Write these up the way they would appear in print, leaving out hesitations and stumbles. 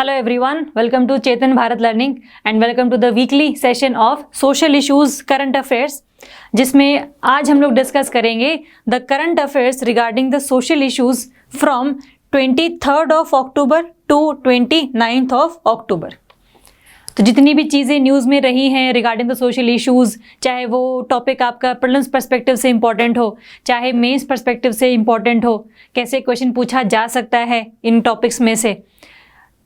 Hello everyone, welcome to Chetan Bharat Learning and welcome to the weekly session of Social Issues Current Affairs, जिसमें आज हम लोग discuss करेंगे the current affairs regarding the social issues from 23rd of October to 29th of October. तो जितनी भी चीज़ें news में रही हैं रिगार्डिंग द सोशल इश्यूज़, चाहे वो टॉपिक आपका प्रीलिम्स पर्सपेक्टिव से इंपॉर्टेंट हो, चाहे मेंस पर्सपेक्टिव से इंपॉर्टेंट हो, कैसे क्वेश्चन पूछा जा सकता है इन टॉपिक्स में से,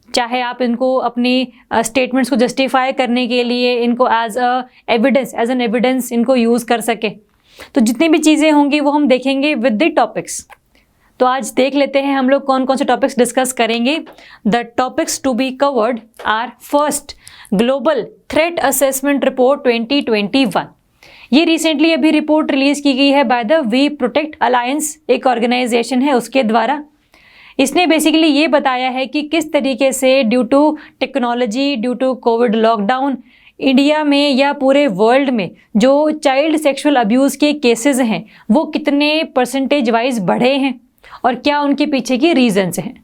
चाहे आप इनको अपनी स्टेटमेंट्स को जस्टिफाई करने के लिए इनको एज एन एविडेंस इनको यूज़ कर सके, तो जितनी भी चीज़ें होंगी वो हम देखेंगे विद द टॉपिक्स। तो आज देख लेते हैं हम लोग कौन कौन से टॉपिक्स डिस्कस करेंगे। The topics to be covered are first, global threat assessment report 2021। ये रिसेंटली अभी रिपोर्ट रिलीज की गई है by the we protect alliance, एक ऑर्गेनाइजेशन है उसके द्वारा। इसने बेसिकली ये बताया है कि किस तरीके से due to technology, due to Covid lockdown, India में या पूरे वर्ल्ड में जो चाइल्ड सेक्सुअल अब्यूज़ के केसेस हैं वो कितने परसेंटेज वाइज बढ़े हैं और क्या उनके पीछे की रीजंस हैं।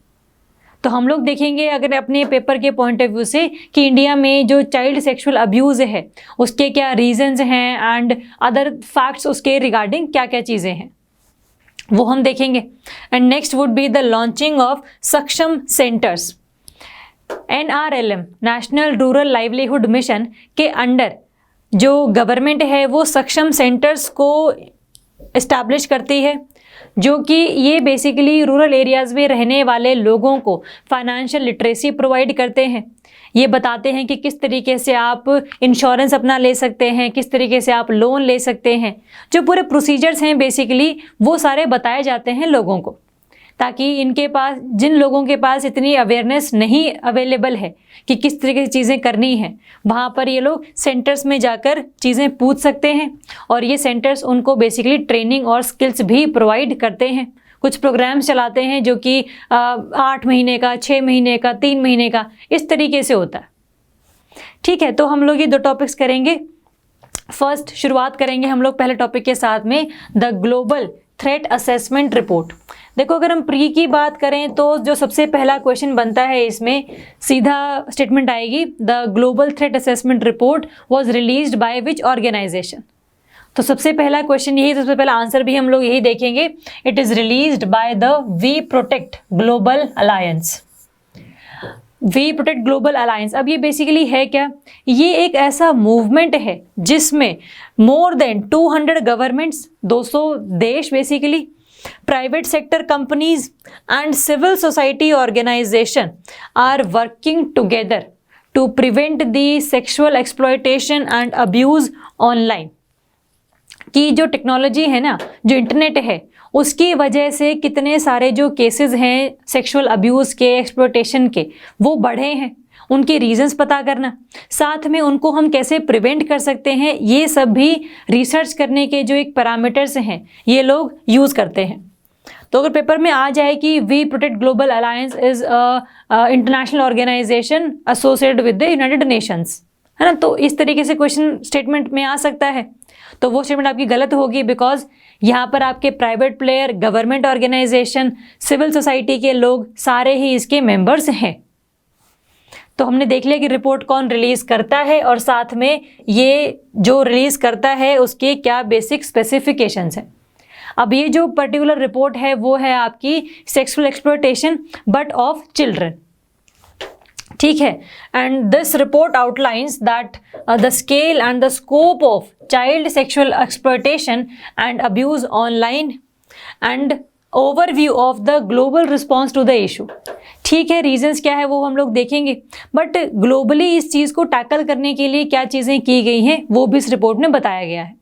तो हम लोग देखेंगे अगर अपने पेपर के पॉइंट ऑफ व्यू से कि इंडिया में जो चाइल्ड सेक्सुअल अब्यूज़ है उसके क्या रीजंस हैं एंड अदर फैक्ट्स उसके रिगार्डिंग क्या क्या चीज़ें हैं वो हम देखेंगे। And next would be the launching of Saksham centres. NRLM, national rural livelihood mission के अंडर जो गवर्नमेंट है वो सक्षम सेंटर्स को इस्टेब्लिश करती है, जो कि ये बेसिकली रूरल एरियाज़ में रहने वाले लोगों को फाइनेंशियल लिटरेसी प्रोवाइड करते हैं। ये बताते हैं कि किस तरीके से आप इंश्योरेंस अपना ले सकते हैं, किस तरीके से आप लोन ले सकते हैं, जो पूरे प्रोसीजर्स हैं बेसिकली वो सारे बताए जाते हैं लोगों को, ताकि इनके पास, जिन लोगों के पास इतनी अवेयरनेस नहीं अवेलेबल है कि किस तरीके से चीज़ें करनी हैं, वहाँ पर ये लोग सेंटर्स में जाकर चीज़ें पूछ सकते हैं और ये सेंटर्स उनको बेसिकली ट्रेनिंग और स्किल्स भी प्रोवाइड करते हैं। कुछ प्रोग्राम्स चलाते हैं जो कि 8 महीने का, 6 महीने का, 3 महीने का, इस तरीके से होता है। ठीक है, तो हम लोग ये 2 टॉपिक्स करेंगे। फर्स्ट शुरुआत करेंगे हम लोग पहले टॉपिक के साथ में, the global threat assessment report. देखो, अगर हम प्री की बात करें तो जो सबसे पहला क्वेश्चन बनता है इसमें सीधा स्टेटमेंट आएगी, the global threat assessment report was released by which organisation. तो सबसे पहला क्वेश्चन यही, सबसे पहला आंसर भी हम लोग यही देखेंगे, it is released by the we protect global alliance. We protect global alliance, अब ये बेसिकली है क्या? ये एक ऐसा मूवमेंट है जिसमें मोर देन 200 गवर्नमेंट्स, 200 देश basically, private sector companies and civil society organisation are working together to prevent the sexual exploitation and abuse online. कि जो टेक्नोलॉजी है ना, जो इंटरनेट है, उसकी वजह से कितने सारे जो केसेस हैं सेक्सुअल अब्यूज़ के, एक्सप्लॉयटेशन के, वो बढ़े हैं। उनके रीजंस पता करना, साथ में उनको हम कैसे प्रिवेंट कर सकते हैं, ये सब भी रिसर्च करने के जो एक पैरामीटर्स हैं ये लोग यूज़ करते हैं। तो अगर पेपर में आ जाए कि we protect global alliance is international organisation associated with the United Nations, है ना, तो इस तरीके से क्वेश्चन स्टेटमेंट में आ सकता है। तो वो स्टेटमेंट आपकी गलत होगी, बिकॉज यहाँ पर आपके private player, government organisation, civil society के लोग सारे ही इसके मेंबर्स हैं। तो हमने देख लिया कि रिपोर्ट कौन रिलीज करता है और साथ में ये जो रिलीज करता है उसके क्या बेसिक स्पेसिफिकेशंस हैं। अब ये जो पर्टिकुलर रिपोर्ट है वो है आपकी sexual exploitation but of children. ठीक है, and this report outlines that the scale and the scope of child sexual exploitation and abuse online and overview of the global response to the issue. ठीक है, reasons क्या है वो हम लोग देखेंगे, बट ग्लोबली इस चीज़ को टैकल करने के लिए क्या चीज़ें की गई हैं वो भी इस रिपोर्ट में बताया गया है।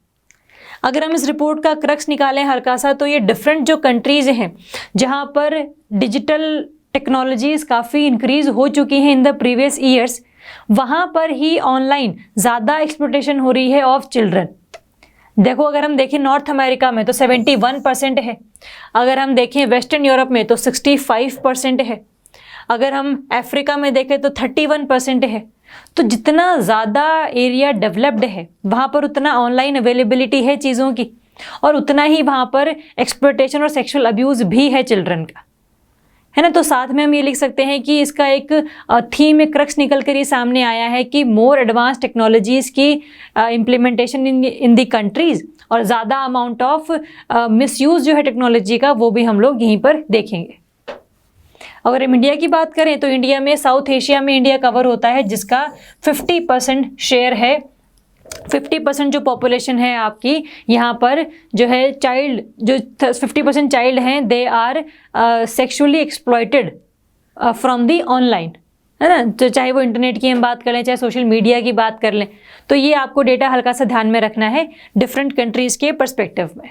अगर हम इस रिपोर्ट का क्रक्स निकालें हल्का सा, तो ये डिफरेंट जो कंट्रीज़ हैं जहाँ पर डिजिटल टेक्नोलॉजीज़ काफ़ी इंक्रीज़ हो चुकी हैं इन द प्रीवियस ईयर्स, वहाँ पर ही ऑनलाइन ज़्यादा एक्सप्लॉयटेशन हो रही है ऑफ चिल्ड्रन। देखो, अगर हम देखें नॉर्थ अमेरिका में तो 71% है, अगर हम देखें वेस्टर्न यूरोप में तो 65% है, अगर हम अफ्रीका में देखें तो 31% है। तो जितना ज़्यादा एरिया डेवलप्ड है वहाँ पर उतना ऑनलाइन अवेलेबिलिटी है चीज़ों की, और उतना ही वहाँ पर एक्सप्लॉयटेशन और सेक्सुअल अब्यूज़ भी है चिल्ड्रन का। है ना। तो साथ में हम ये लिख सकते हैं कि इसका एक थीम, एक क्रक्स निकल कर ये सामने आया है कि मोर एडवांस टेक्नोलॉजीज़ की इम्प्लीमेंटेशन इन दी कंट्रीज़, और ज़्यादा अमाउंट ऑफ मिसयूज़ जो है टेक्नोलॉजी का वो भी हम लोग यहीं पर देखेंगे। अगर हम इंडिया की बात करें तो इंडिया में, साउथ एशिया में इंडिया कवर होता है, जिसका 50% शेयर है। 50% जो पॉपुलेशन है आपकी यहाँ पर जो है चाइल्ड, जो 50% चाइल्ड हैं, they are sexually exploited from the online, है ना। तो चाहे वो इंटरनेट की हम बात कर लें, चाहे सोशल मीडिया की बात कर लें, तो ये आपको डेटा हल्का सा ध्यान में रखना है डिफरेंट कंट्रीज़ के पर्सपेक्टिव में,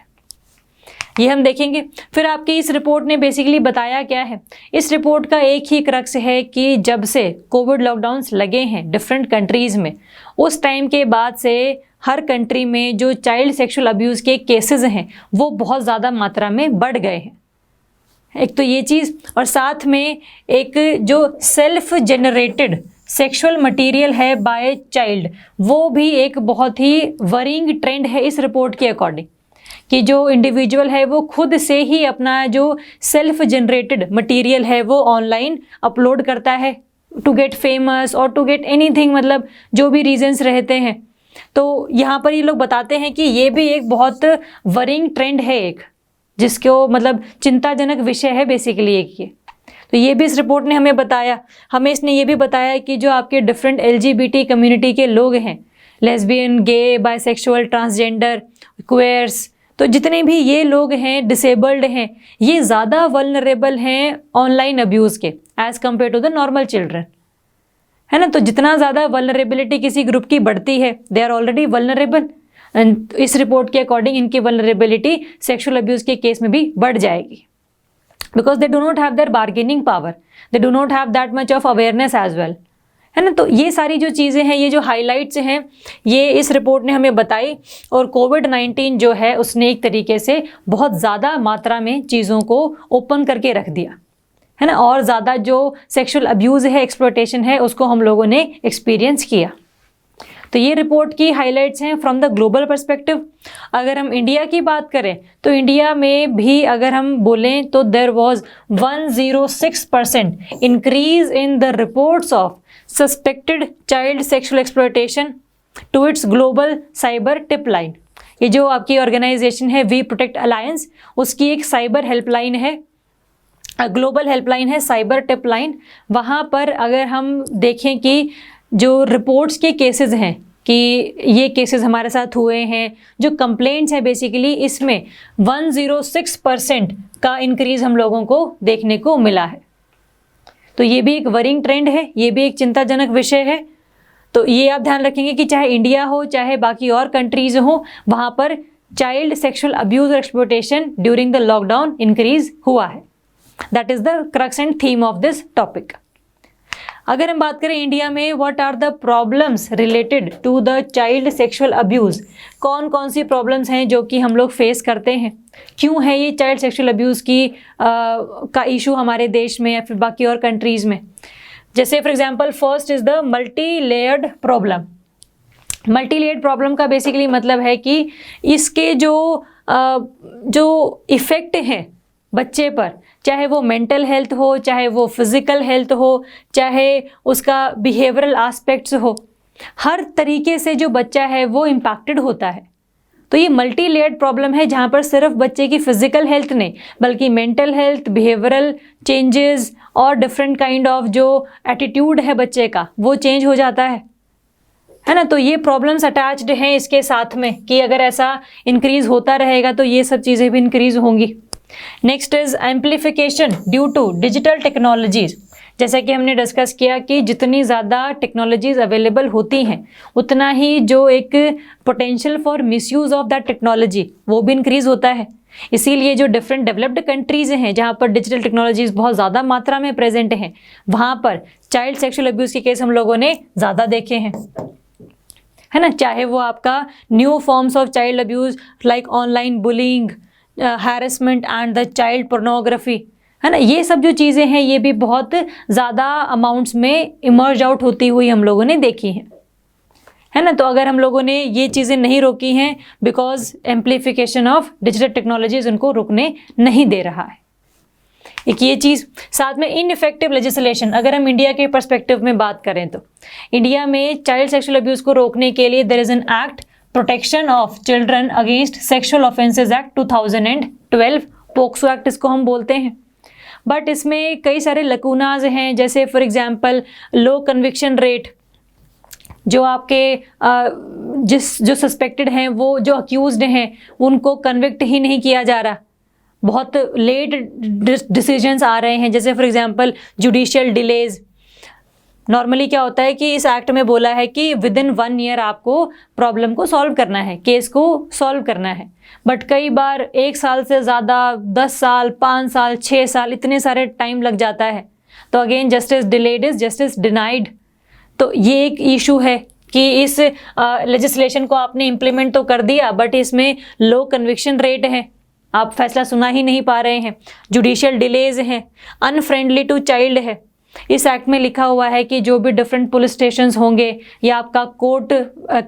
ये हम देखेंगे। फिर आपकी इस रिपोर्ट ने बेसिकली बताया क्या है। इस रिपोर्ट का एक ही क्रक्स है कि जब से कोविड लॉकडाउन्स लगे हैं डिफरेंट कंट्रीज़ में, उस टाइम के बाद से हर कंट्री में जो चाइल्ड सेक्सुअल अब्यूज़ के केसेस हैं वो बहुत ज़्यादा मात्रा में बढ़ गए हैं। एक तो ये चीज़, और साथ में एक जो सेल्फ जनरेटेड सेक्सुअल मटेरियल है बाय चाइल्ड, वो भी एक बहुत ही वरिंग ट्रेंड है इस रिपोर्ट के अकॉर्डिंग, कि जो इंडिविजुअल है वो खुद से ही अपना जो सेल्फ जनरेटेड मटेरियल है वो ऑनलाइन अपलोड करता है टू गेट फेमस और टू गेट एनीथिंग, मतलब जो भी रीजंस रहते हैं। तो यहाँ पर ये लोग बताते हैं कि ये भी एक बहुत वरिंग ट्रेंड है, एक जिसको मतलब चिंताजनक विषय है बेसिकली एक ये। तो ये भी इस रिपोर्ट ने हमें बताया। हमें इसने ये भी बताया कि जो आपके डिफरेंट LGBT कम्युनिटी के लोग हैं, लेस्बियन, गे, बाइसेक्सुअल, ट्रांसजेंडर, क्वेयर्स, तो जितने भी ये लोग हैं, डिसेबल्ड हैं, ये ज़्यादा वल्नरेबल हैं ऑनलाइन अब्यूज़ के as compare to the normal children, है ना। तो जितना ज़्यादा वल्नरेबिलिटी किसी ग्रुप की बढ़ती है, they are already vulnerable, and इस रिपोर्ट के अकॉर्डिंग इनकी वल्नरेबिलिटी सेक्सुअल अब्यूज़ के केस में भी बढ़ जाएगी, because they do not have their bargaining power, they do not have that much of awareness as well, है ना। तो ये सारी जो चीज़ें हैं, ये जो हाइलाइट्स हैं, ये इस रिपोर्ट ने हमें बताई। और कोविड-19 जो है उसने एक तरीके से बहुत ज़्यादा मात्रा में चीज़ों को ओपन करके रख दिया, है ना, और ज़्यादा जो सेक्सुअल अब्यूज़ है, एक्सप्लॉयटेशन है, उसको हम लोगों ने एक्सपीरियंस किया। तो ये रिपोर्ट की हाइलाइट्स हैं फ्रॉम द ग्लोबल पर्सपेक्टिव। अगर हम इंडिया की बात करें तो इंडिया में भी अगर हम बोलें तो there was 106% increase in the reports of suspected child sexual exploitation to its global cyber tip line. ये जो आपकी ऑर्गेनाइजेशन है वी प्रोटेक्ट अलायंस, उसकी एक साइबर हेल्पलाइन है, ग्लोबल हेल्पलाइन है, साइबर टिप लाइन। वहाँ पर अगर हम देखें कि जो रिपोर्ट्स के केसेस हैं कि ये केसेस हमारे साथ हुए हैं, जो कंप्लेंट्स हैं बेसिकली, इसमें 106% का इंक्रीज़ हम लोगों को देखने को मिला है। तो ये भी एक वरिंग ट्रेंड है, ये भी एक चिंताजनक विषय है। तो ये आप ध्यान रखेंगे कि चाहे इंडिया हो चाहे बाकी और कंट्रीज़ हो, वहाँ पर चाइल्ड सेक्सुअल अब्यूज़ और exploitation during the lockdown increase हुआ है। That is the crux and theme of this topic. अगर हम बात करें इंडिया में, what are the problems related to the child sexual abuse, कौन कौन सी प्रॉब्लम्स हैं जो कि हम लोग फेस करते हैं, क्यों है ये चाइल्ड सेक्सुअल अब्यूज़ की का इशू हमारे देश में या फिर बाकी और कंट्रीज़ में। जैसे for example first is the multi layered problem. Multi layered problem का बेसिकली मतलब है कि इसके जो इफ़ेक्ट हैं बच्चे पर, चाहे वो मेंटल हेल्थ हो, चाहे वो फिज़िकल हेल्थ हो, चाहे उसका बिहेवियरल एस्पेक्ट्स हो, हर तरीके से जो बच्चा है वो इम्पैक्टेड होता है। तो ये मल्टी लेयर्ड प्रॉब्लम है जहाँ पर सिर्फ बच्चे की फिज़िकल हेल्थ नहीं बल्कि मेंटल हेल्थ, बिहेवियरल चेंजेस और डिफरेंट काइंड ऑफ जो एटीट्यूड है बच्चे का वो चेंज हो जाता है ना। तो ये प्रॉब्लम्स अटैच्ड हैं इसके साथ में कि अगर ऐसा इंक्रीज़ होता रहेगा तो ये सब चीज़ें भी इंक्रीज़ होंगी। Next is amplification due to digital technologies. जैसा कि हमने डिस्कस किया कि जितनी ज़्यादा टेक्नोलॉजीज़ अवेलेबल होती हैं उतना ही जो एक potential for misuse of that technology वो भी इंक्रीज़ होता है। इसीलिए जो डिफरेंट डेवलप्ड कंट्रीज़ हैं जहाँ पर डिजिटल टेक्नोलॉजीज़ बहुत ज़्यादा मात्रा में प्रेजेंट हैं, वहाँ पर चाइल्ड सेक्सुअल अब्यूज़ के केस हम लोगों ने ज़्यादा देखे हैं, है ना। चाहे वो आपका new forms of child abuse like online bullying, harassment and the child pornography, है ना, ये सब जो चीज़ें हैं ये भी बहुत ज़्यादा अमाउंट्स में इमर्ज आउट होती हुई हम लोगों ने देखी हैं, है ना। तो अगर हम लोगों ने ये चीज़ें नहीं रोकी हैं because amplification of digital technologies उनको रुकने नहीं दे रहा है। एक ये चीज़। साथ में इनइफेक्टिव लेजिस्लेशन, अगर हम इंडिया के पर्सपेक्टिव में बात करें तो इंडिया में चाइल्ड सेक्सुअल अब्यूज़ को रोकने के लिए there is an act, protection of children against sexual offences act 2012, POCSO act इसको हम बोलते हैं। बट इसमें कई सारे लकूनाज हैं, जैसे for example low conviction rate, जो आपके जो सस्पेक्टेड हैं, वो जो अक्यूज्ड हैं, उनको कन्विक्ट ही नहीं किया जा रहा, बहुत लेट डिसीजंस आ रहे हैं। जैसे for example judicial delays. Normally क्या होता है कि इस एक्ट में बोला है कि विद इन 1 ईयर आपको प्रॉब्लम को सॉल्व करना है, केस को सॉल्व करना है। बट कई बार 1 साल से ज़्यादा, 10 साल, 5 साल, 6 साल, इतने सारे टाइम लग जाता है। तो again justice delayed is justice denied. तो ये एक इशू है कि इस लेजिस्लेशन को आपने इम्प्लीमेंट तो कर दिया, बट इसमें लो कन्विक्शन रेट है, आप फैसला सुना ही नहीं पा रहे हैं, जुडिशियल डिलेज हैं, अनफ्रेंडली टू चाइल्ड है। इस एक्ट में लिखा हुआ है कि जो भी डिफरेंट पुलिस स्टेशंस होंगे या आपका कोर्ट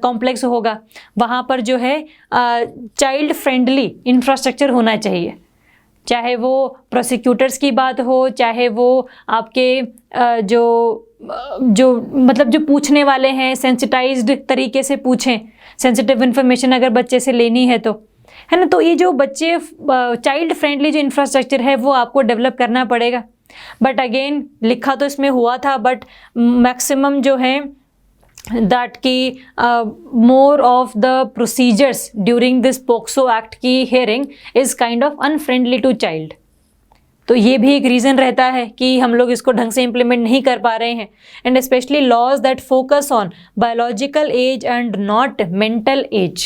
कॉम्प्लेक्स होगा, वहाँ पर जो है चाइल्ड फ्रेंडली इंफ्रास्ट्रक्चर होना चाहिए। चाहे वो प्रोसिक्यूटर्स की बात हो, चाहे वो आपके जो मतलब जो पूछने वाले हैं सेंसिटाइज्ड तरीके से पूछें, सेंसिटिव इन्फॉर्मेशन अगर बच्चे से लेनी है तो, है ना। तो ये जो बच्चे चाइल्ड फ्रेंडली जो इंफ्रास्ट्रक्चर है वो आपको डेवलप करना पड़ेगा। बट अगेन लिखा तो इसमें हुआ था, बट मैक्सिमम जो है दैट की more of the procedures during this POCSO act की hearing is kind of unfriendly to child. तो ये भी एक रीज़न रहता है कि हम लोग इसको ढंग से इम्प्लीमेंट नहीं कर पा रहे हैं। And specially laws that focus on biological age and not mental age,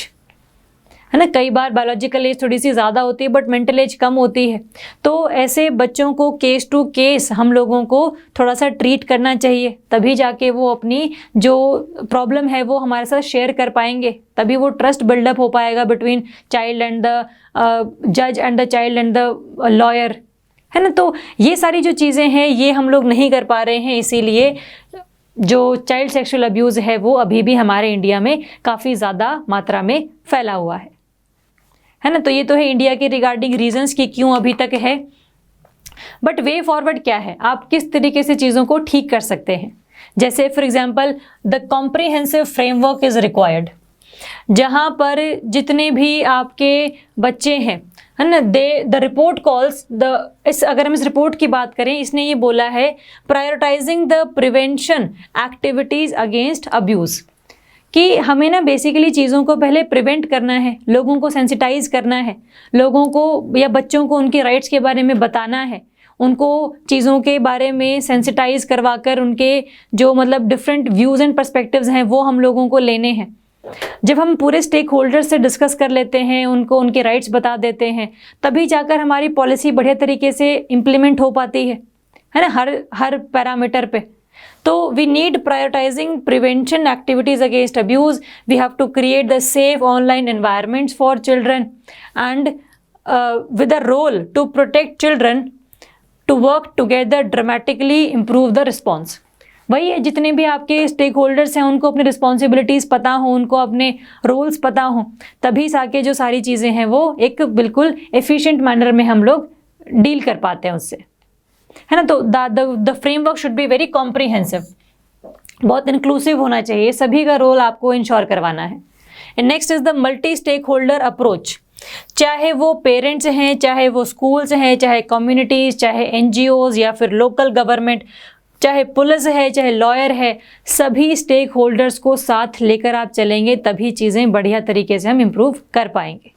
है ना। कई बार बायोलॉजिकल एज थोड़ी सी ज़्यादा होती है बट मेंटल एज कम होती है। तो ऐसे बच्चों को केस टू केस हम लोगों को थोड़ा सा ट्रीट करना चाहिए, तभी जाके वो अपनी जो प्रॉब्लम है वो हमारे साथ शेयर कर पाएंगे, तभी वो ट्रस्ट बिल्डअप हो पाएगा बिटवीन चाइल्ड एंड द जज and the child and the lawyer, है ना। तो ये सारी जो चीज़ें हैं ये हम लोग नहीं कर पा रहे हैं, इसीलिए जो चाइल्ड सेक्सुअल अब्यूज़ है वो अभी भी हमारे इंडिया में काफ़ी ज़्यादा मात्रा में फैला हुआ है ना। तो ये तो है इंडिया के रिगार्डिंग रीजंस कि क्यों अभी तक है। बट वे फॉरवर्ड क्या है, आप किस तरीके से चीज़ों को ठीक कर सकते हैं। जैसे for example the comprehensive framework is required, जहाँ पर जितने भी आपके बच्चे हैं, है ना, द रिपोर्ट कॉल्स अगर हम इस रिपोर्ट की बात करें, इसने ये बोला है prioritising the prevention activities against abuse, कि हमें ना बेसिकली चीज़ों को पहले प्रिवेंट करना है, लोगों को सेंसिटाइज करना है, लोगों को या बच्चों को उनके राइट्स के बारे में बताना है, उनको चीज़ों के बारे में सेंसिटाइज करवाकर उनके जो मतलब डिफरेंट व्यूज़ एंड पर्सपेक्टिव्स हैं वो हम लोगों को लेने हैं। जब हम पूरे स्टेक होल्डर्स से डिस्कस कर लेते हैं, उनको उनके राइट्स बता देते हैं, तभी जाकर हमारी पॉलिसी बढ़िया तरीके से इम्प्लीमेंट हो पाती है ना, हर पैरामीटर पे। तो we need prioritising prevention activities against abuse, we have to create the safe online environments for children and with a role to protect children to work together dramatically improve the response. वही है, जितने भी आपके stake holders हैं उनको अपनी responsibilities पता हो, उनको अपने रोल्स पता हो, तभी साके जो सारी चीज़ें हैं वो एक बिल्कुल एफिशिएंट मैनर में हम लोग डील कर पाते हैं उससे, है ना। तो the framework should be very comprehensive, बहुत इंक्लूसिव होना चाहिए, सभी का रोल आपको इंश्योर करवाना है। And next is the multi stakeholder approach, चाहे वो पेरेंट्स हैं, चाहे वो स्कूल्स हैं, चाहे कम्युनिटीज़, चाहे NGOs या फिर लोकल गवर्नमेंट, चाहे पुलिस है, चाहे लॉयर है, सभी स्टेक होल्डर्स को साथ लेकर आप चलेंगे तभी चीज़ें बढ़िया तरीके से हम इम्प्रूव कर पाएंगे,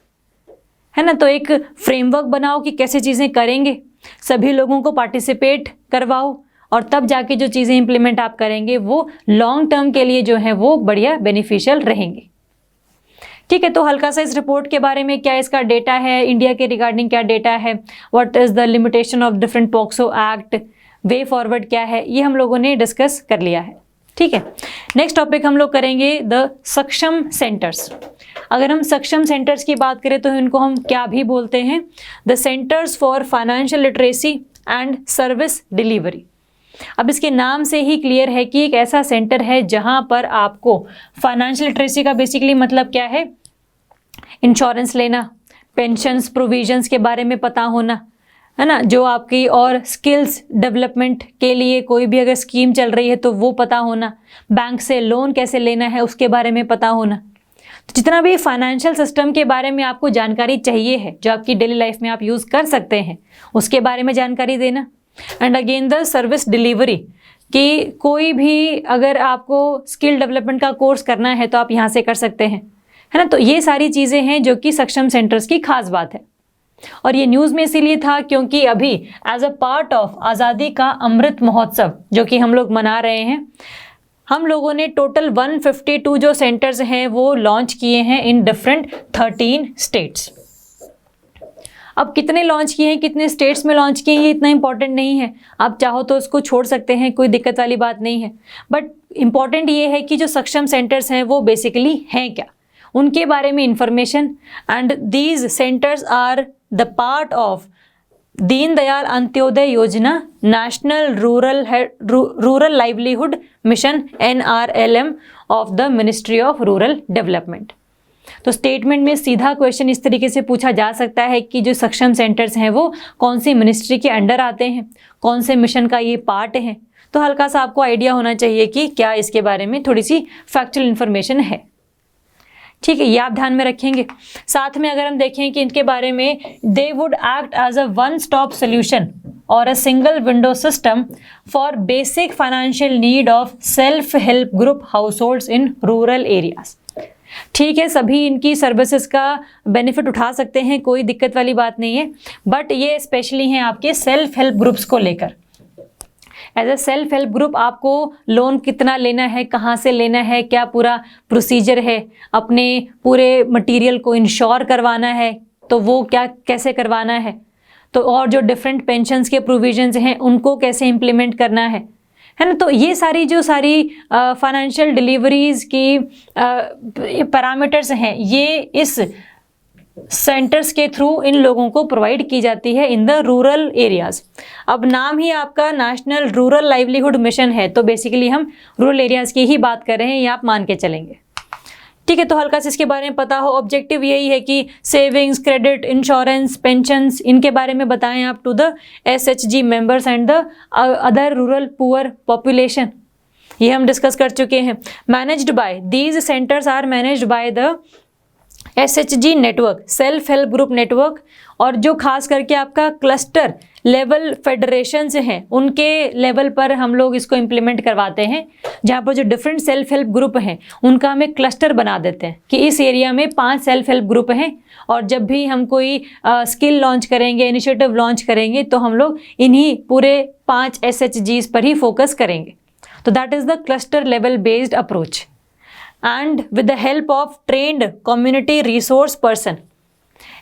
है ना। तो एक फ्रेमवर्क बनाओ कि कैसे चीज़ें करेंगे, सभी लोगों को पार्टिसिपेट करवाओ और तब जाके जो चीज़ें इंप्लीमेंट आप करेंगे वो लॉन्ग टर्म के लिए जो है वो बढ़िया बेनिफिशियल रहेंगे। ठीक है, तो हल्का सा इस रिपोर्ट के बारे में क्या इसका डेटा है, इंडिया के रिगार्डिंग क्या डेटा है, what is the limitation of different POCSO act, way forward क्या है, ये हम लोगों ने डिस्कस कर लिया है। ठीक है, नेक्स्ट टॉपिक हम लोग करेंगे द सक्षम सेंटर्स। अगर हम सक्षम सेंटर्स की बात करें तो इनको हम क्या भी बोलते हैं, the centres for financial literacy and service delivery. अब इसके नाम से ही क्लियर है कि एक ऐसा सेंटर है जहां पर आपको फाइनेंशियल लिटरेसी का बेसिकली मतलब क्या है, इंश्योरेंस लेना, पेंशन्स प्रोविजंस के बारे में पता होना, है ना, जो आपकी और स्किल्स डेवलपमेंट के लिए कोई भी अगर स्कीम चल रही है तो वो पता होना, बैंक से लोन कैसे लेना है उसके बारे में पता होना। तो जितना भी फाइनेंशियल सिस्टम के बारे में आपको जानकारी चाहिए है, जो आपकी डेली लाइफ में आप यूज़ कर सकते हैं, उसके बारे में जानकारी देना। And again the service delivery, कि कोई भी अगर आपको स्किल डेवलपमेंट का कोर्स करना है तो आप यहाँ से कर सकते हैं, है ना। तो ये सारी चीज़ें हैं जो कि सक्षम सेंटर्स की खास बात है। और ये न्यूज़ में इसीलिए था क्योंकि अभी एज अ पार्ट ऑफ आज़ादी का अमृत महोत्सव जो कि हम लोग मना रहे हैं, हम लोगों ने टोटल 152 जो सेंटर्स हैं वो लॉन्च किए हैं इन डिफरेंट 13 स्टेट्स। अब कितने लॉन्च किए हैं, कितने स्टेट्स में लॉन्च किए हैं, ये इतना इंपॉर्टेंट नहीं है। आप चाहो तो उसको छोड़ सकते हैं, कोई दिक्कत वाली बात नहीं है। बट इम्पॉर्टेंट ये है कि जो सक्षम सेंटर्स हैं वो बेसिकली हैं क्या, उनके बारे में information. And these centres are the part of Deen Dayal Antyodaya Yojana, national rural livelihood mission NRLM of the ministry of rural development. तो स्टेटमेंट में सीधा क्वेश्चन इस तरीके से पूछा जा सकता है कि जो सक्षम सेंटर्स हैं वो कौन सी मिनिस्ट्री के अंडर आते हैं, कौन से मिशन का ये पार्ट है। तो हल्का सा आपको आइडिया होना चाहिए कि क्या इसके बारे में थोड़ी सी फैक्चुअल इन्फॉर्मेशन है। ठीक है, ये आप ध्यान में रखेंगे। साथ में अगर हम देखें कि इनके बारे में, they would act as a one stop solution और a single window system for basic financial need of self help group households in rural areas. ठीक है, सभी इनकी सर्विसेज का बेनिफिट उठा सकते हैं, कोई दिक्कत वाली बात नहीं है। बट ये स्पेशली हैं आपके सेल्फ हेल्प ग्रुप्स को लेकर। As a self help group आपको लोन कितना लेना है, कहाँ से लेना है, क्या पूरा प्रोसीजर है, अपने पूरे मटेरियल को इंश्योर करवाना है तो वो क्या कैसे करवाना है, तो और जो डिफरेंट पेंशन्स के प्रोविजंस हैं उनको कैसे इम्प्लीमेंट करना है ना। तो ये सारी जो सारी फाइनेंशियल डिलीवरीज की पैरामीटर्स हैं ये इस सेंटर्स के थ्रू इन लोगों को प्रोवाइड की जाती है इन द रूरल एरियाज। अब नाम ही आपका नेशनल रूरल लाइवलीहुड मिशन है तो बेसिकली हम रूरल एरियाज की ही बात कर रहे हैं, ये आप मान के चलेंगे। ठीक है, तो हल्का से इसके बारे में पता हो। ऑब्जेक्टिव यही है कि सेविंग्स, क्रेडिट, इंश्योरेंस, पेंशन्स, इनके बारे में बताएं आप to the SHG members and the other rural poor population. ये हम डिस्कस कर चुके हैं। Managed by, these centres are managed by the SHG network, self help group network, और जो खास करके आपका क्लस्टर लेवल फेडरेशंस हैं उनके लेवल पर हम लोग इसको इम्प्लीमेंट करवाते हैं, जहाँ पर जो डिफरेंट सेल्फ हेल्प ग्रुप हैं उनका हम एक क्लस्टर बना देते हैं कि इस एरिया में 5 सेल्फ हेल्प ग्रुप हैं और जब भी हम कोई स्किल लॉन्च करेंगे, इनिशिएटिव लॉन्च करेंगे तो हम लोग इन्हीं पूरे 5 SHGs पर ही फोकस करेंगे। तो that is the cluster level based approach and with the help of trend community resource person.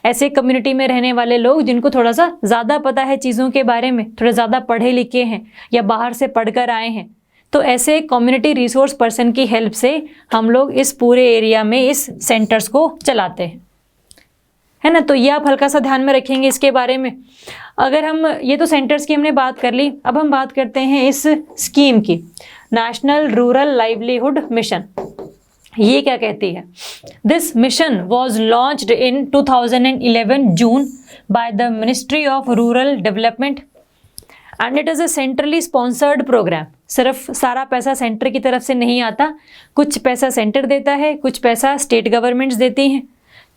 ऐसे कम्युनिटी में रहने वाले लोग जिनको थोड़ा सा ज़्यादा पता है चीज़ों के बारे में, थोड़े ज़्यादा पढ़े लिखे हैं या बाहर से पढ़कर आए हैं, तो ऐसे कम्युनिटी रिसोर्स पर्सन की हेल्प से हम लोग इस पूरे एरिया में इस सेंटर्स को चलाते हैं, है ना। तो ये आप हल्का सा ध्यान में रखेंगे इसके बारे में। अगर हम ये तो सेंटर्स की हमने बात कर ली, अब हम बात करते हैं इस स्कीम की, नेशनल रूरल लाइवलीहुड मिशन। ये क्या कहती है? This mission was launched in 2011 June by the ministry of rural development and it is a centrally sponsored programme. सिर्फ सारा पैसा सेंटर की तरफ से नहीं आता, कुछ पैसा सेंटर देता है, कुछ पैसा स्टेट गवर्नमेंट्स देती हैं।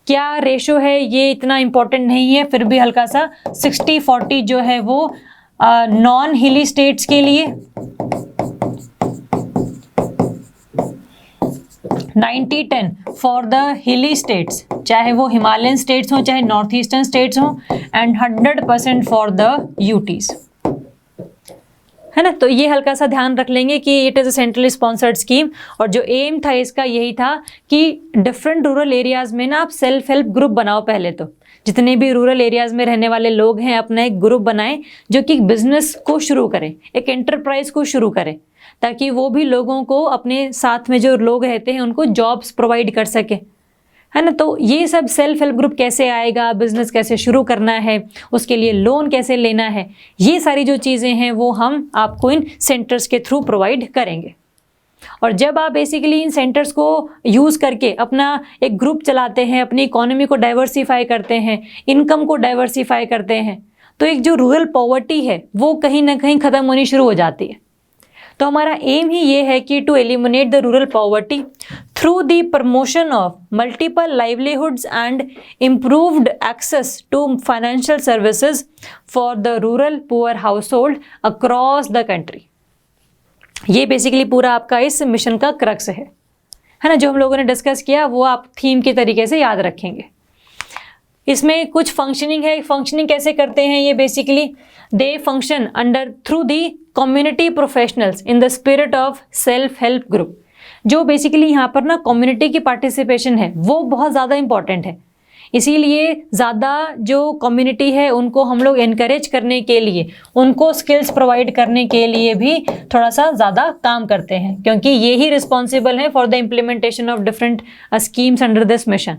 क्या रेशो है ये इतना इम्पोर्टेंट नहीं है, फिर भी हल्का सा 60-40 जो है वो नॉन हिली स्टेट्स के लिए, 90-10 फॉर द हिली स्टेट्स, चाहे वो हिमालयन स्टेट्स हों चाहे नॉर्थ ईस्टर्न स्टेट्स हों, एंड 100% फॉर द यूटीज, है ना। तो ये हल्का सा ध्यान रख लेंगे कि it is a centrally sponsored scheme और जो एम था इसका यही था कि डिफरेंट रूरल एरियाज़ में ना आप सेल्फ हेल्प ग्रुप बनाओ। पहले तो जितने भी रूरल एरियाज़ में रहने वाले लोग हैं अपना एक ग्रुप बनाएं जो कि बिजनेस को शुरू करें, एक एंटरप्राइज को शुरू करें, ताकि वो भी लोगों को, अपने साथ में जो लोग रहते हैं उनको जॉब्स प्रोवाइड कर सके, है ना। तो ये सब सेल्फ हेल्प ग्रुप कैसे आएगा, बिजनेस कैसे शुरू करना है, उसके लिए लोन कैसे लेना है, ये सारी जो चीज़ें हैं वो हम आपको इन सेंटर्स के थ्रू प्रोवाइड करेंगे। और जब आप बेसिकली इन सेंटर्स को यूज़ करके अपना एक ग्रुप चलाते हैं, अपनी इकोनॉमी को डाइवर्सिफाई करते हैं, इनकम को डाइवर्सिफाई करते हैं, तो एक जो रूरल पॉवर्टी है वो कहीं ना कहीं ख़त्म होनी शुरू हो जाती है। तो हमारा एम ही ये है कि to eliminate the rural poverty through the promotion of multiple livelihoods and improved access to financial services for the rural poor household across the country. ये बेसिकली पूरा आपका इस मिशन का क्रक्स है ना, जो हम लोगों ने डिस्कस किया वो आप थीम के तरीके से याद रखेंगे। इसमें कुछ फंक्शनिंग है, फंक्शनिंग कैसे करते हैं ये basically they function under through the community professionals in the spirit of self help group. जो बेसिकली यहाँ पर ना कम्युनिटी की पार्टिसिपेशन है वो बहुत ज़्यादा इंपॉर्टेंट है, इसीलिए ज़्यादा जो कम्युनिटी है उनको हम लोग इनकरेज करने के लिए, उनको स्किल्स प्रोवाइड करने के लिए भी थोड़ा सा ज़्यादा काम करते हैं, क्योंकि ये ही रिस्पॉन्सिबल है for the implementation of different schemes under this mission.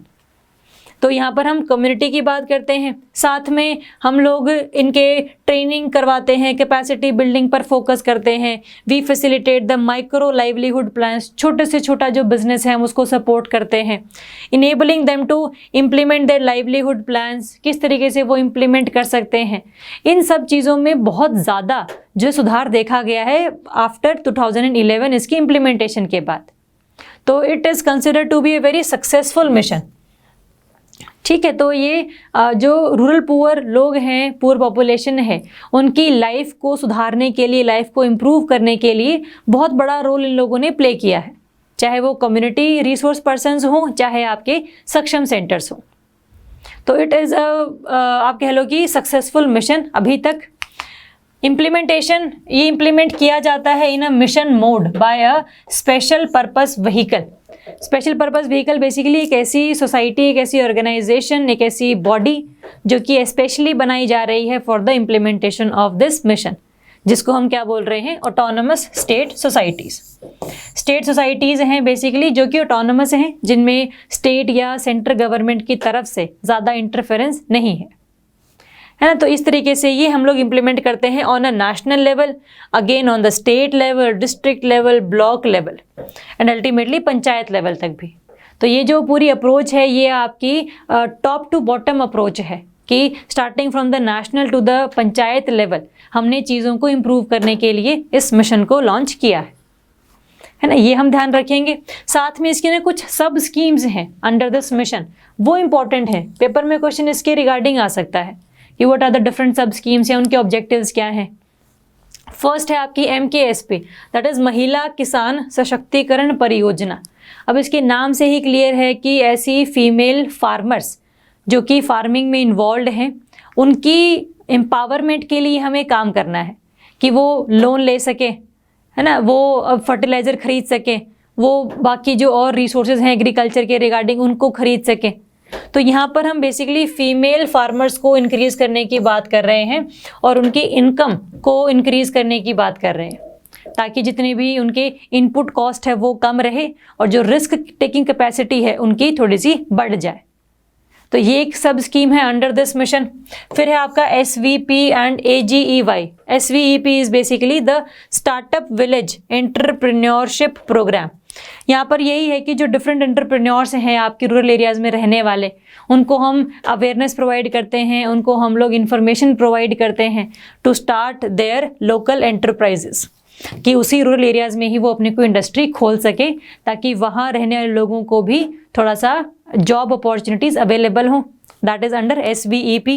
तो यहाँ पर हम कम्युनिटी की बात करते हैं, साथ में हम लोग इनके ट्रेनिंग करवाते हैं, कैपेसिटी बिल्डिंग पर फोकस करते हैं। We facilitate the micro livelihood plans, छोटे से छोटा जो बिजनेस है हम उसको सपोर्ट करते हैं। Enabling them to implement their livelihood plans, किस तरीके से वो इम्प्लीमेंट कर सकते हैं। इन सब चीज़ों में बहुत ज़्यादा जो सुधार देखा गया है आफ्टर 2011 इसकी इम्प्लीमेंटेशन के बाद। तो it is considered to be a very successful mission. ठीक है, तो ये जो रूरल पुअर लोग हैं, पुअर पॉपुलेशन है, उनकी लाइफ को सुधारने के लिए, लाइफ को इम्प्रूव करने के लिए बहुत बड़ा रोल इन लोगों ने प्ले किया है, चाहे वो कम्युनिटी रिसोर्स पर्सन्स हों, चाहे आपके सक्षम सेंटर्स हों। तो इट इज़ आप कह लो कि सक्सेसफुल मिशन अभी तक। इम्प्लीमेंटेशन, ये इम्प्लीमेंट किया जाता है in a mission mode by a special purpose vehicle. Special purpose vehicle basically एक ऐसी सोसाइटी, एक ऐसी ऑर्गेनाइजेशन, एक ऐसी बॉडी जो कि स्पेशली बनाई जा रही है for the implementation of this mission, जिसको हम क्या बोल रहे हैं, autonomous state societies. State societies हैं बेसिकली जो कि ऑटोनमस हैं, जिनमें स्टेट या सेंट्रल गवर्नमेंट की तरफ से ज़्यादा इंटरफेरेंस नहीं है ना। तो इस तरीके से ये हम लोग इम्प्लीमेंट करते हैं on a national level, again on the state level, district level, block level and ultimately panchayat level तक भी। तो ये जो पूरी अप्रोच है ये आपकी टॉप टू बॉटम अप्रोच है कि starting from the national to the panchayat level हमने चीज़ों को इम्प्रूव करने के लिए इस मिशन को लॉन्च किया है ना, ये हम ध्यान रखेंगे। साथ में इसके ना कुछ सब स्कीम्स हैं अंडर दिस मिशन, वो इम्पॉर्टेंट है, पेपर में क्वेश्चन इसके रिगार्डिंग आ सकता है कि व्हाट आर द डिफरेंट सब स्कीम्स या उनके ऑब्जेक्टिव्स क्या हैं। फर्स्ट है आपकी MKSP, दैट इज़ महिला किसान सशक्तिकरण परियोजना। अब इसके नाम से ही क्लियर है कि ऐसी फीमेल फार्मर्स जो कि फार्मिंग में इन्वॉल्व हैं, उनकी एम्पावरमेंट के लिए हमें काम करना है कि वो लोन ले सके, है ना, वो फर्टिलाइज़र खरीद सके, वो बाकी जो और रिसोर्सेज हैं एग्रीकल्चर के रिगार्डिंग उनको खरीद सके। तो यहाँ पर हम बेसिकली फीमेल फार्मर्स को इंक्रीज़ करने की बात कर रहे हैं और उनकी इनकम को इंक्रीज़ करने की बात कर रहे हैं, ताकि जितने भी उनके इनपुट कॉस्ट है वो कम रहे और जो रिस्क टेकिंग कैपेसिटी है उनकी थोड़ी सी बढ़ जाए। तो ये एक सब स्कीम है अंडर दिस मिशन। फिर है आपका SVP and AGEY। SVEP is basically the startup village entrepreneurship programme. यहाँ पर यही है कि जो डिफरेंट एंटरप्रेन्योर्स हैं आपके रूरल एरियाज़ में रहने वाले, उनको हम अवेयरनेस प्रोवाइड करते हैं, उनको हम लोग इन्फॉर्मेशन प्रोवाइड करते हैं to start their local enterprises, कि उसी रूरल एरियाज़ में ही वो अपने को इंडस्ट्री खोल सके, ताकि वहाँ रहने वाले लोगों को भी थोड़ा सा जॉब अपॉर्चुनिटीज़ अवेलेबल हों। That is under SVEP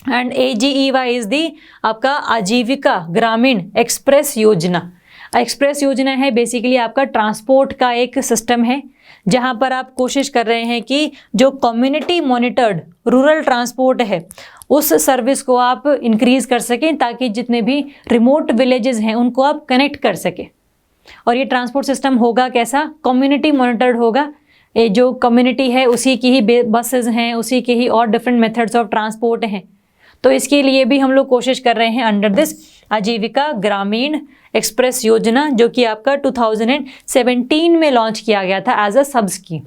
and AGEY is the आपका आजीविका ग्रामीण एक्सप्रेस योजना। एक्सप्रेस योजना है बेसिकली आपका ट्रांसपोर्ट का एक सिस्टम है, जहां पर आप कोशिश कर रहे हैं कि जो कम्युनिटी मॉनिटर्ड रूरल ट्रांसपोर्ट है उस सर्विस को आप इंक्रीज़ कर सकें, ताकि जितने भी रिमोट विलेजेस हैं उनको आप कनेक्ट कर सकें। और ये ट्रांसपोर्ट सिस्टम होगा कैसा, कम्युनिटी मॉनिटर्ड होगा। ये जो कम्युनिटी है उसी की ही बसेज हैं, उसी के ही और डिफरेंट मेथड्स ऑफ ट्रांसपोर्ट हैं। तो इसके लिए भी हम लोग कोशिश कर रहे हैं अंडर दिस आजीविका ग्रामीण एक्सप्रेस योजना, जो कि आपका 2017 में लॉन्च किया गया था एज अ सब स्कीम।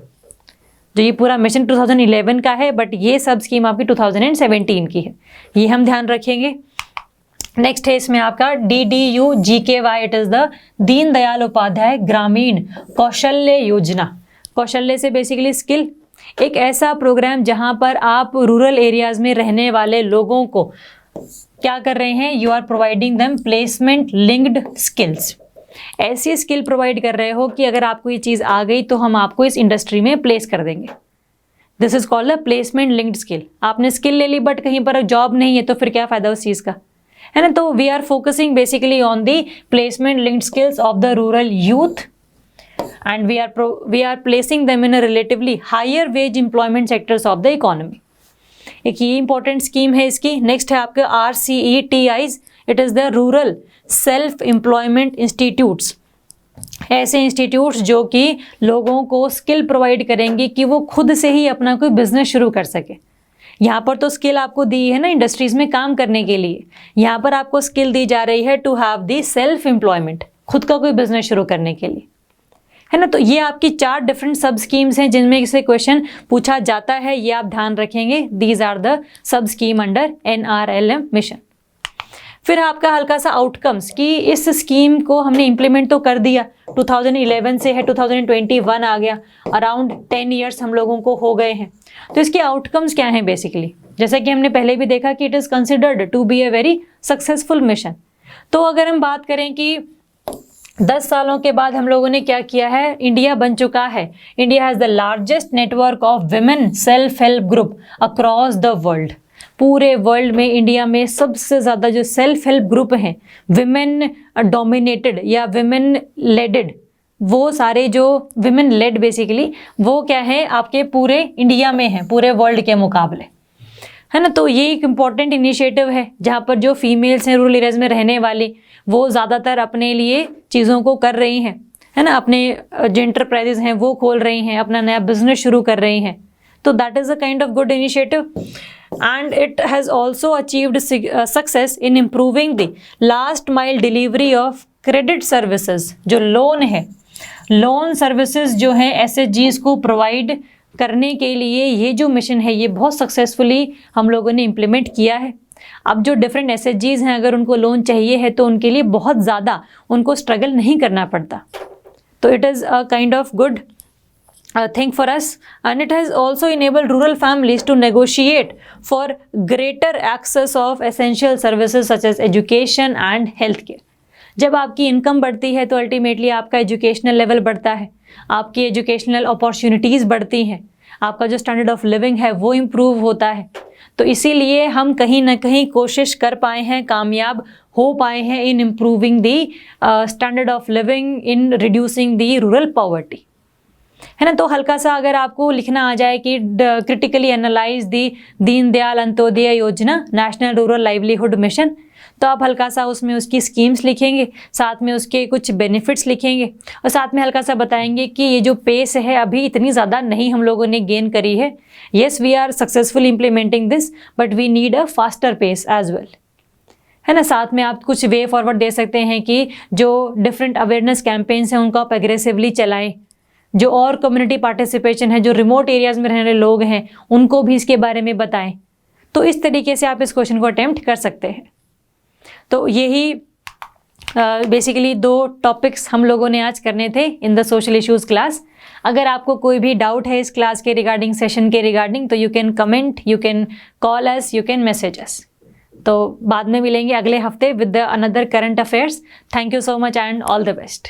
जो ये पूरा मिशन 2011 का है, बट ये सब स्कीम आपकी 2017 की है, ये हम ध्यान रखेंगे। नेक्स्ट है इसमें आपका DDU-GKY, it is the Deen Dayal Upadhyay ग्रामीण कौशल्य योजना। कौशल्य से बेसिकली स्किल, एक ऐसा प्रोग्राम जहां पर आप रूरल एरियाज़ में रहने वाले लोगों को क्या कर रहे हैं, you are providing them placement linked skills. ऐसी स्किल प्रोवाइड कर रहे हो कि अगर आपको ये चीज़ आ गई तो हम आपको इस इंडस्ट्री में प्लेस कर देंगे। This is called a placement linked skill. आपने स्किल ले ली बट कहीं पर जॉब नहीं है तो फिर क्या फ़ायदा उस चीज़ का, है ना। तो we are focusing basically on the placement linked skills of the rural youth and we are placing them in a relatively higher wage employment sectors of the economy। एक ये इंपॉर्टेंट स्कीम है इसकी। नेक्स्ट है आपके RCETIs, it is the rural self employment institutes. ऐसे institutes जो कि लोगों को स्किल प्रोवाइड करेंगे कि वो खुद से ही अपना कोई बिजनेस शुरू कर सके। यहाँ पर तो स्किल आपको दी है ना इंडस्ट्रीज़ में काम करने के लिए, यहाँ पर आपको स्किल दी जा रही है to have the self employment, खुद का कोई बिजनेस शुरू करने के लिए, है ना। तो ये आपकी 4 डिफरेंट सब स्कीम्स हैं जिनमें से क्वेश्चन पूछा जाता है, ये आप ध्यान रखेंगे। These are the sub scheme under NRLM mission. फिर आपका हल्का सा आउटकम्स कि इस स्कीम को हमने इम्प्लीमेंट तो कर दिया, 2011 से है 2021 आ गया, अराउंड 10 ईयर्स हम लोगों को हो गए हैं। तो इसके आउटकम्स क्या हैं बेसिकली, जैसा कि हमने पहले भी देखा कि it is considered to be a very successful mission. तो अगर हम बात करें कि 10 सालों के बाद हम लोगों ने क्या किया है, इंडिया बन चुका है, India has the largest network of women self help group across the world. पूरे वर्ल्ड में इंडिया में सबसे ज़्यादा जो सेल्फ हेल्प ग्रुप हैं विमेन डोमिनेटेड या विमेन लेडेड, वो सारे जो विमेन लेड बेसिकली वो क्या है आपके पूरे इंडिया में हैं, पूरे वर्ल्ड के मुकाबले, है ना। तो ये एक इम्पॉर्टेंट इनिशिएटिव है जहाँ पर जो फीमेल्स हैं रूरल एरियाज में रहने वाली वो ज़्यादातर अपने लिए चीज़ों को कर रही हैं, है ना। अपने जो इंटरप्राइजेज हैं वो खोल रही हैं, अपना नया बिजनेस शुरू कर रही हैं। तो that is a kind of good initiative and it has also achieved success in improving the last mile delivery of credit services. जो लोन है, लोन सर्विसेज जो हैं SHGs को प्रोवाइड करने के लिए ये जो मिशन है ये बहुत सक्सेसफुली हम लोगों ने इम्प्लीमेंट किया है। अब जो डिफरेंट SHGs हैं अगर उनको लोन चाहिए है तो उनके लिए बहुत ज़्यादा उनको स्ट्रगल नहीं करना पड़ता। तो it is a kind of good thing for us and it has also enabled rural families to negotiate for greater access of essential services such as education and healthcare। जब आपकी इनकम बढ़ती है तो ultimately आपका educational level बढ़ता है, आपकी educational opportunities बढ़ती हैं, आपका जो स्टैंडर्ड ऑफ लिविंग है वो इम्प्रूव होता है। तो इसीलिए हम कहीं ना कहीं कोशिश कर पाए हैं, कामयाब हो पाए हैं in improving the standard of living, in reducing the rural poverty, है ना। तो हल्का सा अगर आपको लिखना आ जाए कि क्रिटिकली एनालाइज दी दीन Dayal Antyodaya Yojana national rural livelihood mission, तो आप हल्का सा उसमें उसकी स्कीम्स लिखेंगे, साथ में उसके कुछ बेनिफिट्स लिखेंगे और साथ में हल्का सा बताएंगे कि ये जो पेस है अभी इतनी ज़्यादा नहीं हम लोगों ने गेन करी है। Yes we are successful implementing this but we need a faster pace as well, है ना। साथ में आप कुछ वे फॉरवर्ड दे सकते हैं कि जो डिफरेंट अवेयरनेस कैंपेन्स हैं उनको आप एग्रेसिवली चलाएं, जो और कम्युनिटी पार्टिसिपेशन है, जो रिमोट एरियाज़ में रहने वाले लोग हैं उनको भी इसके बारे में बताएं। तो इस तरीके से आप इस क्वेश्चन को अटेम्प्ट कर सकते हैं। तो यही बेसिकली 2 टॉपिक्स हम लोगों ने आज करने थे in the social issues class. अगर आपको कोई भी डाउट है इस क्लास के रिगार्डिंग, सेशन के रिगार्डिंग, तो you can comment, you can call us, you can message us. तो बाद में मिलेंगे अगले हफ्ते with the another current affairs. Thank you so much and all the best.